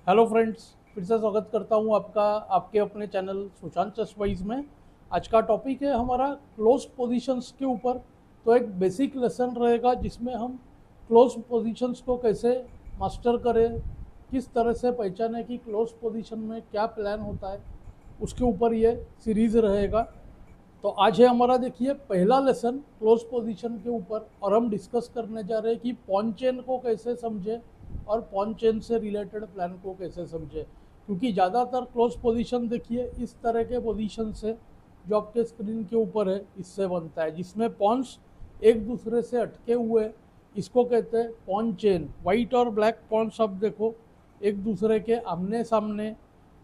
Hello friends, फिर से स्वागत करता हूं आपका आपके अपने चैनल सुशांत चेसवाइज में। आज का टॉपिक है हमारा क्लोज पोजीशंस के ऊपर। तो एक बेसिक लेसन रहेगा जिसमें हम क्लोज पोजीशंस को कैसे मास्टर करें, किस तरह से पहचाने कि क्लोज पोजीशन में क्या प्लान होता है, उसके ऊपर ये सीरीज़ रहेगा। तो आज है हमारा, देखिए, पहला लेसन क्लोज पोजीशन के ऊपर, और हम डिस्कस करने जा रहे हैं कि पॉन चेन को कैसे समझे और पॉन चेन से रिलेटेड प्लान को कैसे समझे। क्योंकि ज़्यादातर क्लोज पोजीशन, देखिए, इस तरह के पोजीशन से जो आपके स्क्रीन के ऊपर है इससे बनता है, जिसमें पॉन्स एक दूसरे से अटके हुए, इसको कहते हैं पॉन चेन। वाइट और ब्लैक पॉन्स आप देखो एक दूसरे के आमने सामने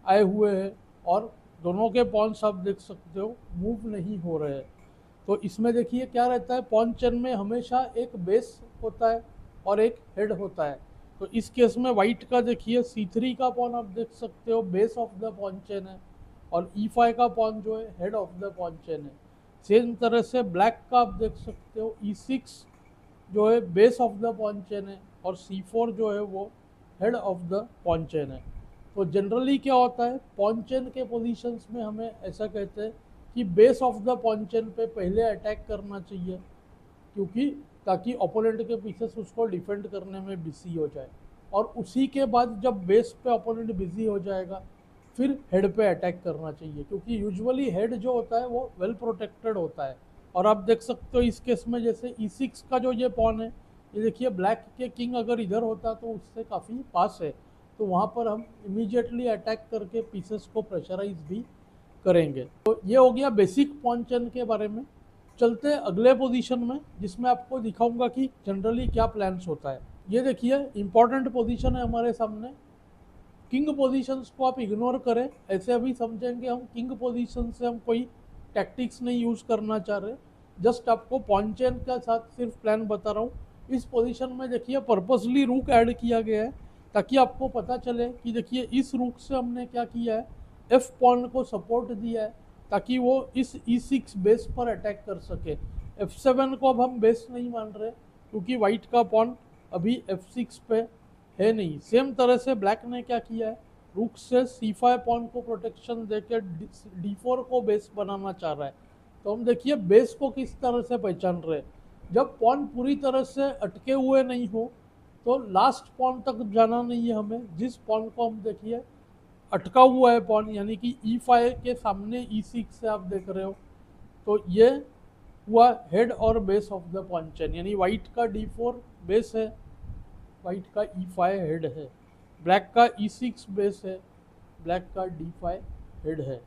आए हुए हैं, और दोनों के पॉन्स आप देख सकते हो मूव नहीं हो रहे हैं। तो इसमें देखिए क्या रहता है, पॉन चेन में हमेशा एक बेस होता है और एक हेड होता है। तो इस केस में वाइट का देखिए C3 का पॉन आप देख सकते हो base of the pawn chain है, और E5 का पॉन जो है head of the pawn chain है। सेम तरह से ब्लैक का आप देख सकते हो E6 जो है base of the pawn chain है, और C4 जो है वो head of the pawn chain है। तो जनरली क्या होता है, पॉन चेन के पोजीशंस में हमें ऐसा कहते हैं कि base of the pawn chain पे पहले अटैक करना चाहिए, क्योंकि ताकि ओपोनेंट के पीछे उसको डिफेंड करने में बिजी हो जाए, और उसी के बाद जब बेस पे ओपोनेंट बिजी हो जाएगा फिर हेड पे अटैक करना चाहिए, क्योंकि यूजुअली हेड जो होता है वो वेल प्रोटेक्टेड होता है। और आप देख सकते हो इस केस में जैसे E6 का जो ये पॉन है, ये देखिए ब्लैक के किंग अगर इधर होता तो उससे काफ़ी पास है, तो वहाँ पर हम इमीडिएटली अटैक करके पीसेस को प्रेशराइज भी करेंगे। तो ये हो गया बेसिक पॉन चेन के बारे में। चलते अगले पोजीशन में, जिसमें आपको दिखाऊंगा कि जनरली क्या प्लान्स होता है। ये देखिए इंपॉर्टेंट पोजीशन है हमारे सामने। किंग पोजीशंस को आप इग्नोर करें, ऐसे अभी समझेंगे हम किंग पोजीशन से हम कोई टैक्टिक्स नहीं यूज़ करना चाह रहे, जस्ट आपको पॉन चेन के साथ सिर्फ प्लान बता रहा हूँ। इस पोजीशन में देखिए पर्पसली रूक ऐड किया गया है, ताकि आपको पता चले कि देखिए इस रूक से हमने क्या किया है, एफ पॉन को सपोर्ट दिया है, ताकि वो इस E6 बेस पर अटैक कर सके। F7 को अब हम बेस नहीं मान रहे, क्योंकि वाइट का पॉन अभी F6 पे है नहीं। सेम तरह से ब्लैक ने क्या किया है, रूक से C5 पॉन को प्रोटेक्शन देकर D4 को बेस बनाना चाह रहा है। तो हम देखिए बेस को किस तरह से पहचान रहे हैं, जब पॉन पूरी तरह से अटके हुए नहीं हो तो लास्ट पॉन तक जाना नहीं है हमें। जिस पॉन को हम देखिए अटका हुआ है पॉन, यानी कि E5 के सामने E6 से आप देख रहे हो, तो ये हुआ हेड और base of the pawn chain. यानी वाइट का D4 बेस है, वाइट का E5 हेड है, ब्लैक का E6 बेस है, ब्लैक का D5 हेड है।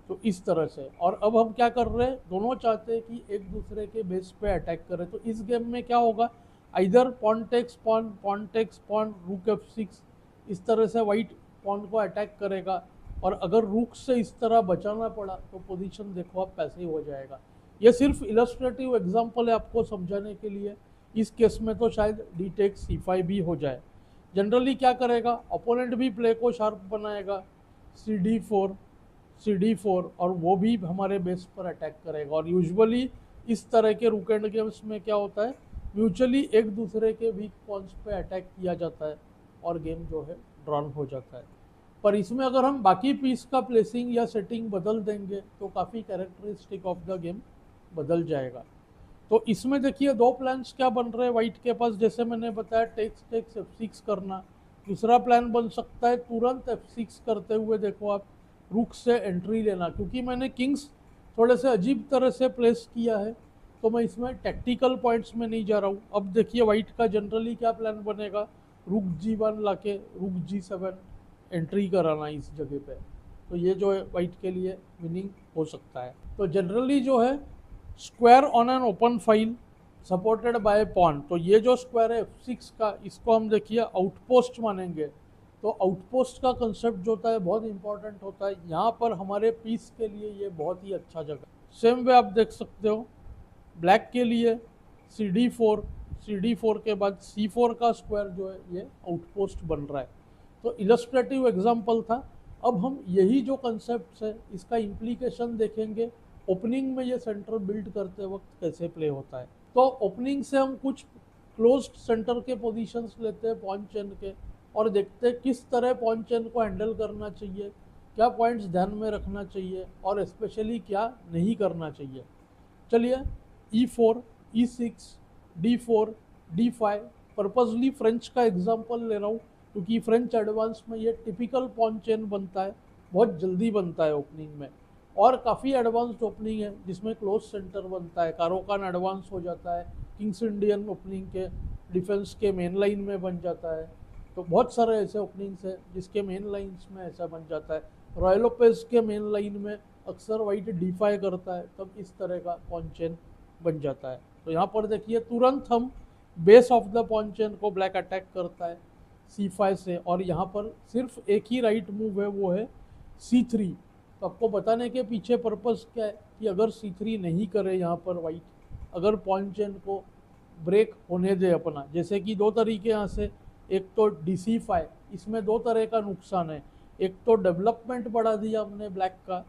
तो इस तरह से, और अब हम क्या कर रहे हैं, दोनों चाहते हैं कि एक दूसरे के बेस पे अटैक करें। तो इस गेम में क्या होगा, इधर pawn takes pawn, pawn takes pawn, rook F6, इस तरह से वाइट पॉन को अटैक करेगा, और अगर रूक से इस तरह बचाना पड़ा तो पोजीशन देखो आप पैसिव हो जाएगा। ये सिर्फ इलस्ट्रेटिव एग्जांपल है आपको समझाने के लिए। इस केस में तो शायद डी टेक C5 भी हो जाए। जनरली क्या करेगा, अपोनेंट भी प्ले को शार्प बनाएगा, सी डी फोर, और वो भी हमारे बेस पर अटैक करेगा। और यूजुअली इस तरह के रूक एंड गेम्स में क्या होता है, म्यूचुअली एक दूसरे के वीक पॉइंट्स पे अटैक किया जाता है, और गेम जो है ड्रॉन हो जाता है। पर इसमें अगर हम बाकी पीस का प्लेसिंग या सेटिंग बदल देंगे तो काफ़ी कैरेक्टरिस्टिक ऑफ द गेम बदल जाएगा। तो इसमें देखिए दो प्लान्स क्या बन रहे हैं वाइट के पास, जैसे मैंने बताया टेक्स टेक्स F6 करना। दूसरा प्लान बन सकता है तुरंत F6 करते हुए देखो आप रुक से एंट्री लेना, क्योंकि मैंने किंग्स थोड़े से अजीब तरह से प्लेस किया है, तो मैं इसमें टैक्टिकल पॉइंट्स में नहीं जा रहा हूँ। अब देखिए वाइट का जनरली क्या प्लान बनेगा, रुक G1 लाके रुक G7 एंट्री कराना इस जगह पे। तो ये जो है वाइट के लिए विनिंग हो सकता है। तो जनरली जो है square on an open file supported by pawn, तो ये जो स्क्वायर है F6 का, इसको हम देखिए आउटपोस्ट मानेंगे। तो आउटपोस्ट का कंसेप्ट जो होता है बहुत इंपॉर्टेंट होता है, यहाँ पर हमारे पीस के लिए ये बहुत ही अच्छा जगह। सेम वे आप देख सकते हो ब्लैक के लिए सी डी फोर के बाद C4 का स्क्वायर जो है ये आउटपोस्ट बन रहा है। तो इलस्ट्रेटिव एग्जाम्पल था। अब हम यही जो कंसेप्ट है इसका इम्प्लीकेशन देखेंगे ओपनिंग में, ये सेंटर बिल्ड करते वक्त कैसे प्ले होता है। तो ओपनिंग से हम कुछ क्लोज्ड सेंटर के पोजीशंस लेते हैं पॉन चेन के, और देखते हैं किस तरह पॉन चेन को हैंडल करना चाहिए, क्या पॉइंट्स ध्यान में रखना चाहिए और स्पेशली क्या नहीं करना चाहिए। चलिए E4, E6, D4, D5, purposely French का एग्जांपल ले रहा हूँ क्योंकि फ्रेंच एडवांस में ये टिपिकल पॉन चेन बनता है, बहुत जल्दी बनता है ओपनिंग में, और काफ़ी एडवांस्ड ओपनिंग है जिसमें क्लोज सेंटर बनता है, कारोकान एडवांस हो जाता है, किंग्स इंडियन ओपनिंग के डिफेंस के मेन लाइन में बन जाता है। तो बहुत सारे ऐसे ओपनिंग्स हैं जिसके मेन लाइन्स में ऐसा बन जाता है। रॉयल लोपेज के मेन लाइन में अक्सर वाइट डिफाई करता है, तब इस तरह का पॉन चेन बन जाता है। तो यहाँ पर देखिए तुरंत हम base of the pawn chain को ब्लैक अटैक करता है C5 से, और यहाँ पर सिर्फ एक ही राइट मूव है, वो है C3। तो आपको बताने के पीछे पर्पस क्या है कि अगर C3 नहीं करे यहाँ पर वाइट, अगर पॉन चेन को ब्रेक होने दे अपना, जैसे कि दो तरीके यहाँ से, एक तो DC5, इसमें दो तरह का नुकसान है, एक तो डेवलपमेंट बढ़ा दिया हमने ब्लैक का,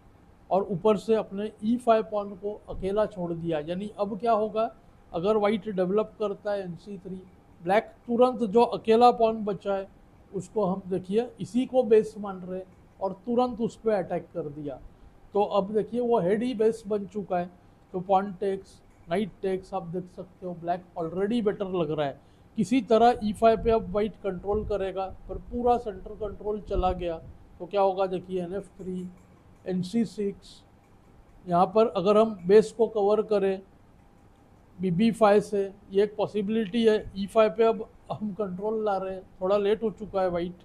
और ऊपर से अपने E5 पॉन को अकेला छोड़ दिया। यानी अब क्या होगा, अगर वाइट डेवलप करता है NC3, ब्लैक तुरंत जो अकेला पॉन बचा है उसको हम देखिए इसी को बेस मान रहे और तुरंत उस पर अटैक कर दिया। तो अब देखिए वो हेड ही बेस बन चुका है। तो पॉन टेक्स, नाइट टेक्स, आप देख सकते हो ब्लैक ऑलरेडी बेटर लग रहा है। किसी तरह E5 पे अब वाइट कंट्रोल करेगा, पर पूरा सेंटर कंट्रोल चला गया तो क्या होगा देखिए NF3, NC6। यहाँ पर अगर हम बेस को कवर करें BB5 से, ये एक पॉसिबिलिटी है। E5 पे अब हम कंट्रोल ला रहे हैं, थोड़ा लेट हो चुका है वाइट।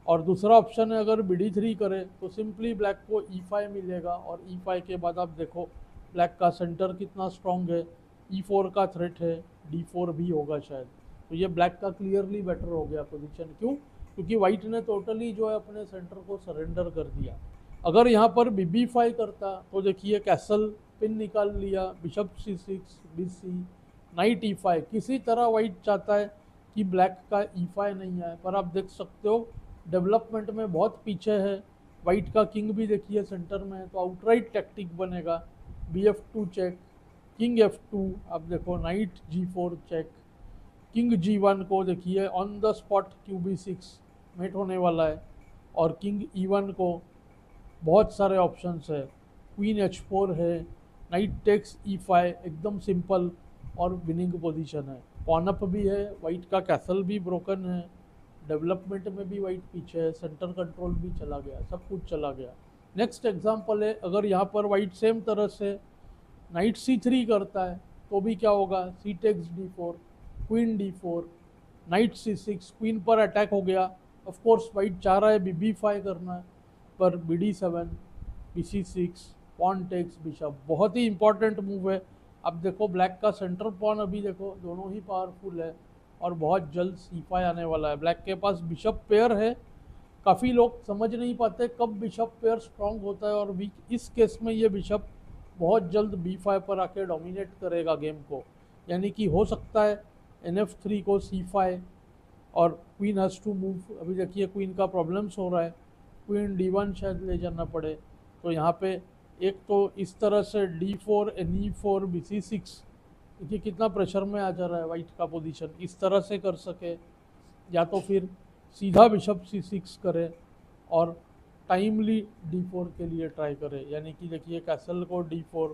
और दूसरा ऑप्शन है अगर BD3 करें तो सिंपली ब्लैक को E5 मिलेगा, और E5 के बाद आप देखो ब्लैक का सेंटर कितना स्ट्रॉन्ग है, E4 का थ्रेट है, D4 भी होगा शायद। तो ये ब्लैक का क्लियरली बेटर हो गया पोजीशन। क्यों? क्योंकि वाइट ने टोटली जो है अपने सेंटर को सरेंडर कर दिया। अगर यहाँ पर BB5 करता तो देखिए कैसल पिन निकाल लिया, bishop C6, BC, night E5। किसी तरह वाइट चाहता है कि ब्लैक का E5 नहीं आए, पर आप देख सकते हो डेवलपमेंट में बहुत पीछे है। वाइट का किंग भी देखिए सेंटर में है, तो आउटराइट टैक्टिक बनेगा BF2 चेक, किंग F2, आप देखो night G4 check, king G1 को देखिए on the spot QB6 met होने वाला है, और किंग E1 को बहुत सारे ऑप्शंस है, क्वीन H4 है, नाइट टेक्स E5, एकदम सिंपल और विनिंग पोजीशन है। पॉनअप भी है, वाइट का कैसल भी ब्रोकन है, डेवलपमेंट में भी वाइट पीछे है, सेंटर कंट्रोल भी चला गया, सब कुछ चला गया। नेक्स्ट एग्जांपल है, अगर यहाँ पर वाइट सेम तरह से नाइट C3 करता है तो भी क्या होगा, C takes D4, queen D4, knight C6, queen पर अटैक हो गया। ऑफ कोर्स वाइट चाह रहा है BB5 करना है, पर BD7, BC6, pawn takes bishop, बहुत ही इंपॉर्टेंट मूव है। अब देखो ब्लैक का सेंटर पॉन अभी देखो दोनों ही पावरफुल है, और बहुत जल्द C5 आने वाला है। ब्लैक के पास बिशप पेयर है, काफ़ी लोग समझ नहीं पाते कब बिशप पेयर स्ट्रांग होता है और वीक। इस केस में ये बिशप बहुत जल्द B5 पर आके डोमिनेट करेगा गेम को, यानी कि हो सकता है NF3 को C5 और क्वीन हैज़ टू मूव। अभी देखिए क्वीन का प्रॉब्लम्स हो रहा है, क्वीन D1 शायद ले जाना पड़े। तो यहाँ पे एक तो इस तरह से D4, NE4, BC6, देखिए कितना प्रेशर में आ जा रहा है वाइट का पोजीशन, इस तरह से कर सके, या तो फिर सीधा बिशप C6 करे और टाइमली D4 के लिए ट्राई करे। यानी कि देखिए कैसल को D4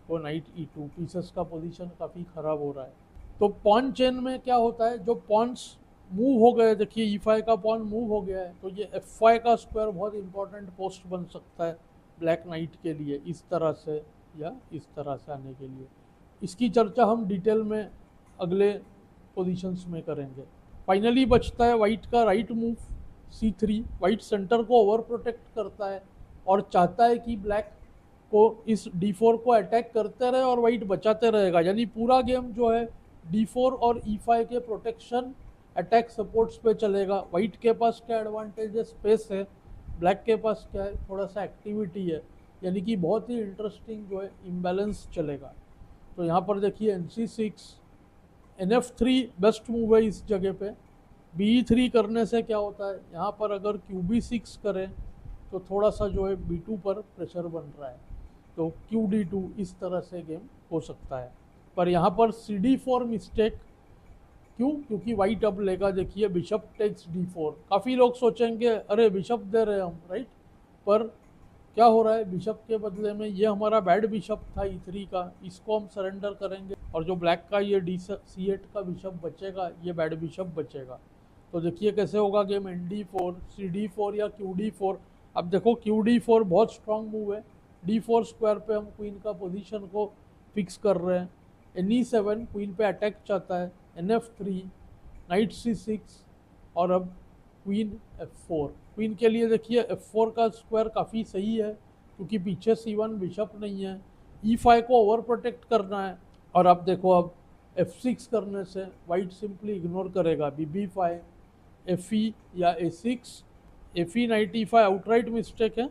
को नाइट E2, पीसेस का पोजीशन काफ़ी ख़राब हो रहा है। तो पॉन चेन में क्या होता है, जो पॉन्स मूव हो गए, देखिए E5 का पॉन मूव हो गया है, तो ये F5 का स्क्वायर बहुत इंपॉर्टेंट पोस्ट बन सकता है ब्लैक नाइट के लिए, इस तरह से या इस तरह से आने के लिए। इसकी चर्चा हम डिटेल में अगले पोजीशंस में करेंगे। फाइनली बचता है वाइट का right move C3। White centre को ओवर प्रोटेक्ट करता है और चाहता है कि ब्लैक को इस D4 को अटैक करते रहे और वाइट बचाते रहेगा। यानी पूरा गेम जो है D4 और E5 के प्रोटेक्शन अटैक सपोर्ट्स पे चलेगा। वाइट के पास क्या एडवांटेज है, स्पेस है, ब्लैक के पास क्या है, थोड़ा सा एक्टिविटी है, यानी कि बहुत ही इंटरेस्टिंग जो है इम्बैलेंस चलेगा। तो यहाँ पर देखिए NC6, NF3 बेस्ट मूव है इस जगह पे। BE3 करने से क्या होता है, यहाँ पर अगर QB6 करें तो थोड़ा सा जो है B2 पर प्रेशर बन रहा है, तो QD2 इस तरह से गेम हो सकता है। पर यहाँ पर CD4 मिस्टेक क्यों? क्योंकि वाइट अब लेगा, देखिए बिशप टेक्स d4। काफ़ी लोग सोचेंगे अरे बिशप दे रहे हैं हम, राइट, पर क्या हो रहा है, बिशप के बदले में ये हमारा बैड बिशप था e3 का, इसको हम सरेंडर करेंगे, और जो ब्लैक का ये c8 का बिशप बचेगा, ये बैड बिशप बचेगा। तो देखिए कैसे होगा गेम, nd4, cd4 या qd4। अब देखो qd4 बहुत स्ट्रांग मूव है, d4 स्क्वायर पे हम क्वीन का पोजीशन को फिक्स कर रहे हैं, ne7 क्वीन पे अटैक चाहता है, nf3, नाइट c6, और अब क्वीन f4। क्वीन के लिए देखिए f4 का स्क्वायर काफ़ी सही है, क्योंकि पीछे c1 बिशप नहीं है, e5 को ओवर प्रोटेक्ट करना है। और अब देखो, अब f6 करने से वाइट सिंपली इग्नोर करेगा, bb5, fe या a6, fe night e5 outright mistake है,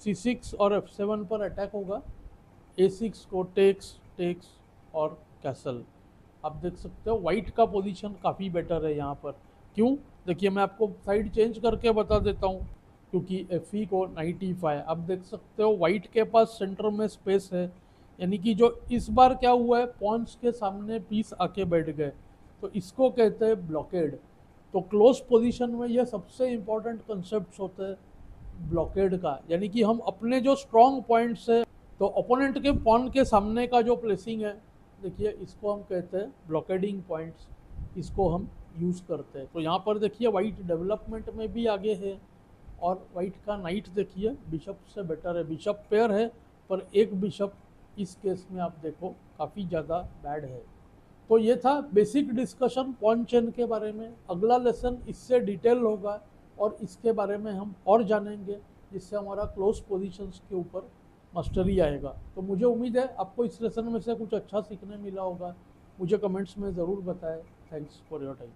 c6 और f7 पर अटैक होगा, a6 को टेक्स टेक्स और कैसल। आप देख सकते हो वाइट का पोजीशन काफ़ी बेटर है यहाँ पर। क्यों? देखिए मैं आपको साइड चेंज करके बता देता हूँ, क्योंकि fe को नाइट e5, आप देख सकते हो वाइट के पास सेंटर में स्पेस है, यानी कि जो इस बार क्या हुआ है, पॉन्स के सामने पीस आके बैठ गए, तो इसको कहते हैं ब्लॉकेड। तो क्लोज पोजीशन में ये सबसे इम्पोर्टेंट कंसेप्ट होते हैं ब्लॉकेड का, यानी कि हम अपने जो स्ट्रॉन्ग पॉइंट्स है, तो ओपोनेंट के पॉन के सामने का जो प्लेसिंग है, देखिए इसको हम कहते हैं ब्लॉकेडिंग पॉइंट्स, इसको हम यूज़ करते हैं। तो यहाँ पर देखिए वाइट डेवलपमेंट में भी आगे है, और वाइट का नाइट देखिए बिशप से बेटर है, बिशप पेयर है, पर एक बिशप इस केस में आप देखो काफ़ी ज़्यादा बैड है। तो ये था बेसिक डिस्कशन पॉन चेन के बारे में। अगला लेसन इससे डिटेल होगा, और इसके बारे में हम और जानेंगे, जिससे हमारा क्लोज पोजीशंस के ऊपर मास्टरी आएगा। तो मुझे उम्मीद है आपको इस लेसन में से कुछ अच्छा सीखने मिला होगा। मुझे कमेंट्स में ज़रूर बताएं। Thanks for your time.